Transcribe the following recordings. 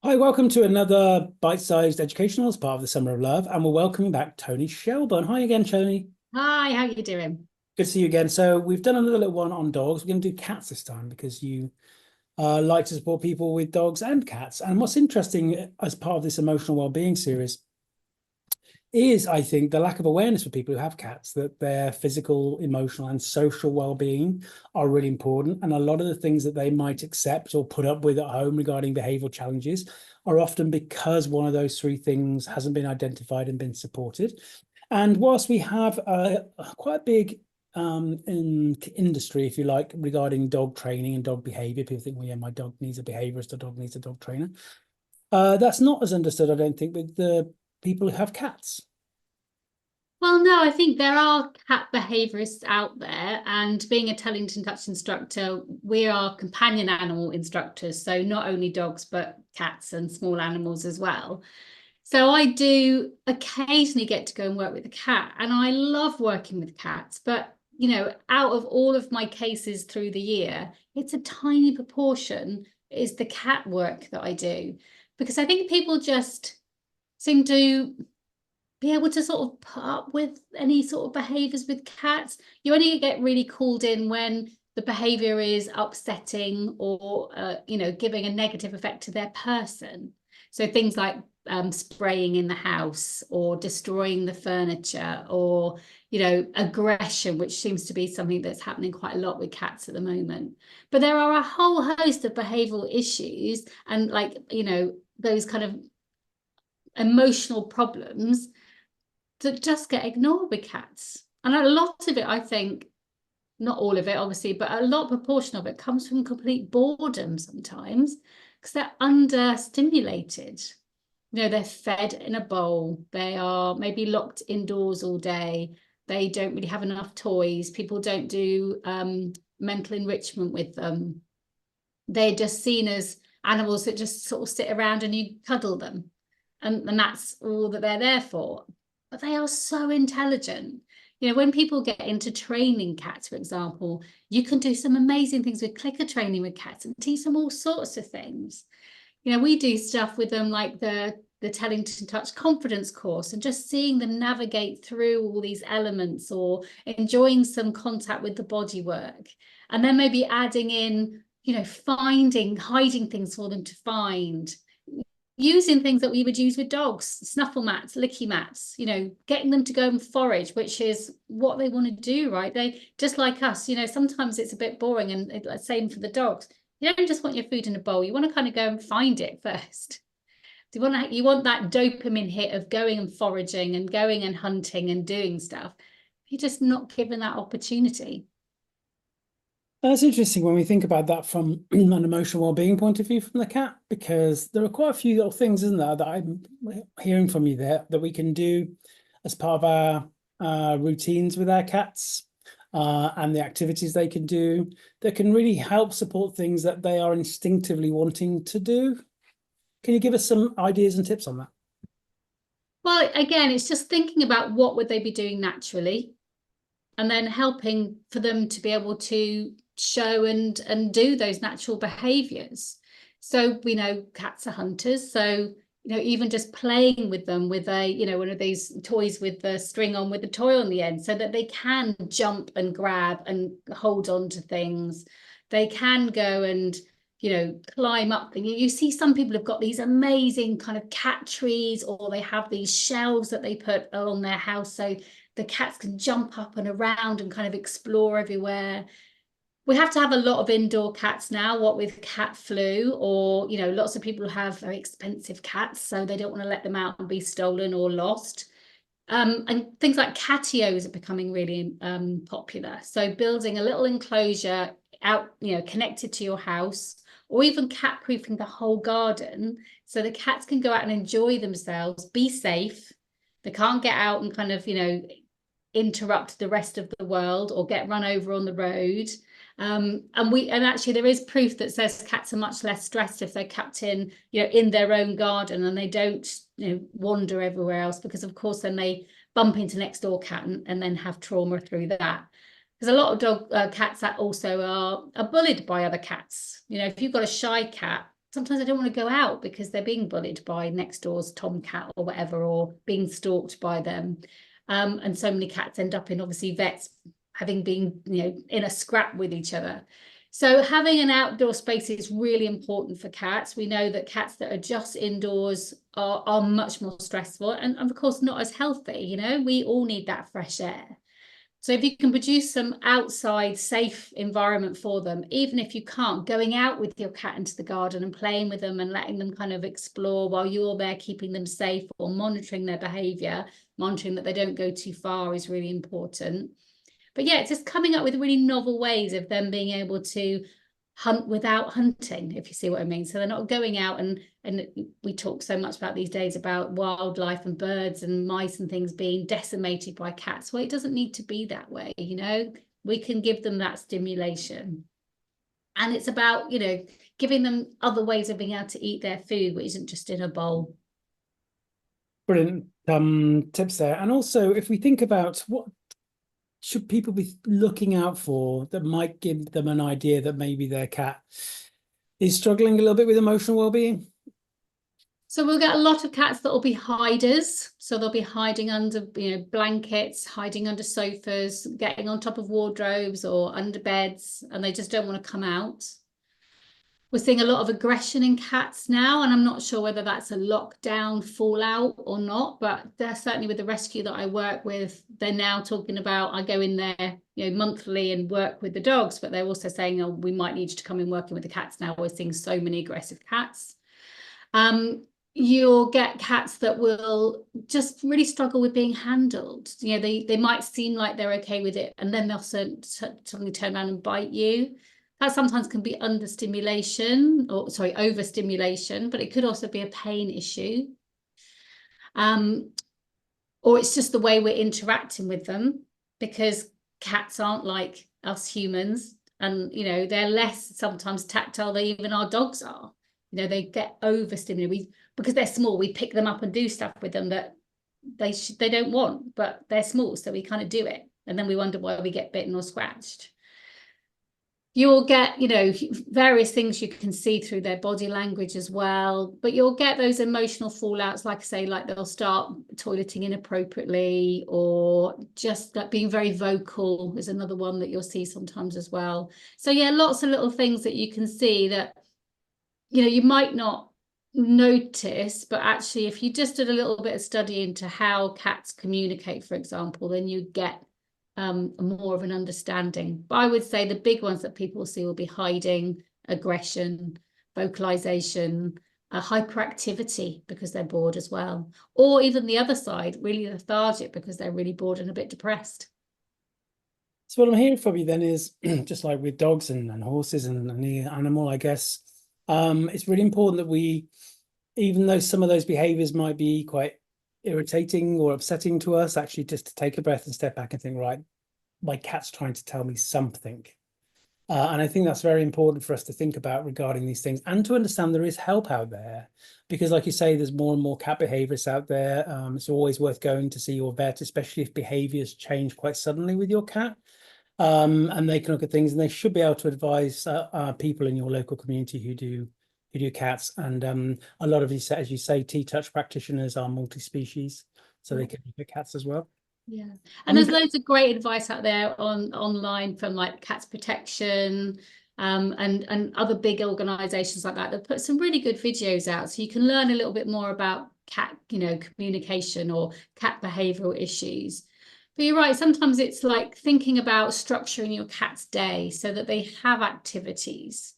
Hi, welcome to another bite-sized educational as part of the Summer of Love, and we're welcoming back Toni Shelbourne. Hi again, Toni. Hi, how you doing? Good to see you again. So we've done another little one on dogs. We're going to do cats this time because you like to support people with dogs and cats. And what's interesting as part of this emotional well-being series is, I think, the lack of awareness for people who have cats that their physical, emotional, and social well-being are really important. And a lot of the things that they might accept or put up with at home regarding behavioral challenges are often because one of those three things hasn't been identified and been supported. And whilst we have quite a big industry, if you like, regarding dog training and dog behavior, people think, well, yeah, my dog needs a behaviorist, a dog needs a dog trainer. That's not as understood, I don't think, with the people who have cats. Well, no, I think there are cat behaviourists out there, and being a Tellington Touch instructor, we are companion animal instructors, so not only dogs, but cats and small animals as well. So I do occasionally get to go and work with a cat, and I love working with cats, but out of all of my cases through the year, it's a tiny proportion is the cat work that I do, because I think people just seem to be able to sort of put up with any sort of behaviors with cats. You only get really called in when the behavior is upsetting or giving a negative effect to their person. So things like spraying in the house or destroying the furniture, or aggression, which seems to be something that's happening quite a lot with cats at the moment. But there are a whole host of behavioral issues and those kind of emotional problems that just get ignored with cats. And a lot of it, I think, not all of it, obviously, but a lot proportion of it comes from complete boredom sometimes because they're understimulated. They're fed in a bowl. They are maybe locked indoors all day. They don't really have enough toys. People don't do mental enrichment with them. They're just seen as animals that just sort of sit around and you cuddle them. And that's all that they're there for. But they are so intelligent. When people get into training cats, for example, you can do some amazing things with clicker training with cats and teach them all sorts of things. We do stuff with them like the Tellington Touch confidence course, and just seeing them navigate through all these elements or enjoying some contact with the body work. And then maybe adding in, hiding things for them to find, using things that we would use with dogs, snuffle mats, licky mats, getting them to go and forage, which is what they want to do, right? They just like us, sometimes it's a bit boring, and same for the dogs. You don't just want your food in a bowl. You want to kind of go and find it first. You want that dopamine hit of going and foraging and going and hunting and doing stuff. You're just not given that opportunity. That's interesting when we think about that from an emotional well-being point of view from the cat, because there are quite a few little things, isn't there, that I'm hearing from you there that we can do as part of our routines with our cats, and the activities they can do that can really help support things that they are instinctively wanting to do. Can you give us some ideas and tips on that? Well, again, it's just thinking about what would they be doing naturally, and then helping for them to be able to show and do those natural behaviors. So we know cats are hunters, so even just playing with them with one of these toys with the string on with the toy on the end, so that they can jump and grab and hold on to things. They can go and climb up. And you see some people have got these amazing kind of cat trees, or they have these shelves that they put along their house so the cats can jump up and around and kind of explore everywhere. We have to have a lot of indoor cats now, what with cat flu, or lots of people have very expensive cats, so they don't want to let them out and be stolen or lost. And things like catios are becoming really popular. So building a little enclosure out, connected to your house, or even cat proofing the whole garden so the cats can go out and enjoy themselves, be safe. They can't get out and kind of, interrupt the rest of the world or get run over on the road. And actually there is proof that says cats are much less stressed if they're kept in their own garden, and they don't wander everywhere else, because of course then they bump into next door cat and then have trauma through that. Because a lot of cats that also are bullied by other cats. If you've got a shy cat, sometimes they don't want to go out because they're being bullied by next door's tomcat or whatever, or being stalked by them. And so many cats end up in, obviously, vets having been, in a scrap with each other. So having an outdoor space is really important for cats. We know that cats that are just indoors are much more stressful and of course not as healthy. We all need that fresh air. So if you can produce some outside safe environment for them, even if you can't, going out with your cat into the garden and playing with them and letting them kind of explore while you're there, keeping them safe or monitoring their behavior, monitoring that they don't go too far is really important. But yeah, it's just coming up with really novel ways of them being able to hunt without hunting, if you see what I mean. So they're not going out and we talk so much about these days about wildlife and birds and mice and things being decimated by cats. Well, it doesn't need to be that way, we can give them that stimulation. And it's about, giving them other ways of being able to eat their food, which isn't just in a bowl. Brilliant tips there. And also, if we think about what should people be looking out for that might give them an idea that maybe their cat is struggling a little bit with emotional well-being? So we'll get a lot of cats that will be hiders. So they'll be hiding under, blankets, hiding under sofas, getting on top of wardrobes or under beds, and they just don't want to come out. We're seeing a lot of aggression in cats now, and I'm not sure whether that's a lockdown fallout or not, but they're certainly, with the rescue that I work with, they're now talking about, I go in there, monthly and work with the dogs, but they're also saying, oh, we might need you to come in working with the cats now. We're seeing so many aggressive cats. You'll get cats that will just really struggle with being handled. They might seem like they're okay with it, and then they'll suddenly turn around and bite you. That sometimes can be overstimulation, but it could also be a pain issue. Or it's just the way we're interacting with them, because cats aren't like us humans, and they're less sometimes tactile than even our dogs are. They get overstimulated because they're small. We pick them up and do stuff with them that they don't want, but they're small, so we kind of do it, and then we wonder why we get bitten or scratched. You'll get, various things you can see through their body language as well, but you'll get those emotional fallouts, like I say, like they'll start toileting inappropriately, or just like being very vocal is another one that you'll see sometimes as well. So yeah, lots of little things that you can see that, you might not notice, but actually if you just did a little bit of study into how cats communicate, for example, then you get more of an understanding. But I would say the big ones that people see will be hiding, aggression, vocalization, hyperactivity because they're bored as well, or even the other side, really lethargic because they're really bored and a bit depressed. So what I'm hearing from you then is, just like with dogs and horses and any animal, I guess, it's really important that we, even though some of those behaviors might be quite irritating or upsetting to us, actually just to take a breath and step back and think, right, my cat's trying to tell me something. And I think that's very important for us to think about regarding these things, and to understand there is help out there, because like you say, there's more and more cat behaviorists out there. It's always worth going to see your vet, especially if behaviors change quite suddenly with your cat. And they can look at things, and they should be able to advise people in your local community who do cats. And a lot of these, as you say, T-touch practitioners are multi-species, so they can look at cats as well. Yeah, and there's loads of great advice out there online from like Cats Protection and other big organizations like that put some really good videos out, so you can learn a little bit more about cat communication or cat behavioral issues. But you're right, sometimes it's like thinking about structuring your cat's day so that they have activities.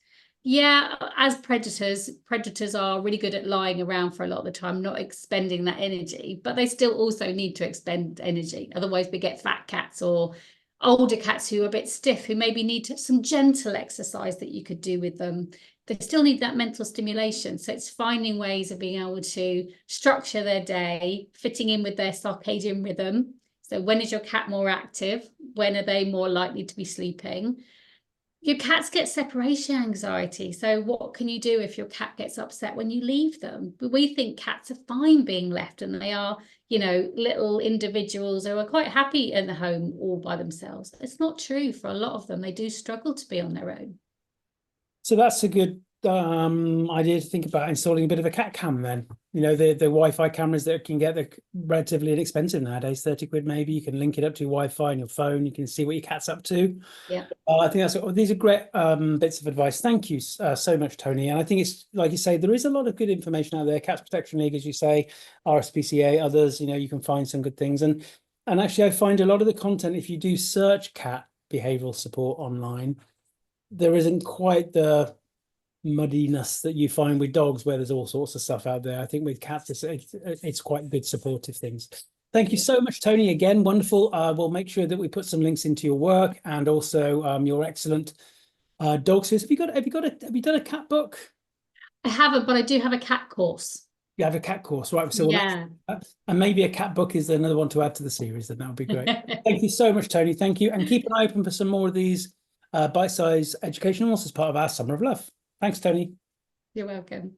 Yeah, as predators are really good at lying around for a lot of the time, not expending that energy, but they still also need to expend energy. Otherwise, we get fat cats or older cats who are a bit stiff, who maybe need some gentle exercise that you could do with them. They still need that mental stimulation. So it's finding ways of being able to structure their day, fitting in with their circadian rhythm. So when is your cat more active? When are they more likely to be sleeping? Your cats get separation anxiety. So what can you do if your cat gets upset when you leave them? But we think cats are fine being left, and they are, little individuals who are quite happy in the home all by themselves. It's not true for a lot of them. They do struggle to be on their own. So that's idea to think about installing a bit of a cat cam then. You know, the Wi-Fi cameras that can get, they're relatively inexpensive nowadays, 30 quid maybe. You can link it up to your Wi-Fi on your phone. You can see what your cat's up to. Yeah. I think these are great bits of advice. Thank you so much, Toni. And I think it's like you say, there is a lot of good information out there. Cats Protection League, as you say, RSPCA, others. You know, you can find some good things. And actually, I find a lot of the content, if you do search cat behavioural support online, there isn't quite the muddiness that you find with dogs, where there's all sorts of stuff out there. I think with cats, it's quite good supportive things. Thank you so much, Toni. Again, wonderful. We'll make sure that we put some links into your work and also your excellent dog series. Have you done a cat book? I haven't, but I do have a cat course. You have a cat course, right? So Yeah. and maybe a cat book is another one to add to the series. Then that would be great. Thank you so much, Toni. Thank you, and keep an eye open for some more of these bite-sized educationals as part of our Summer of Love. Thanks, Toni. You're welcome.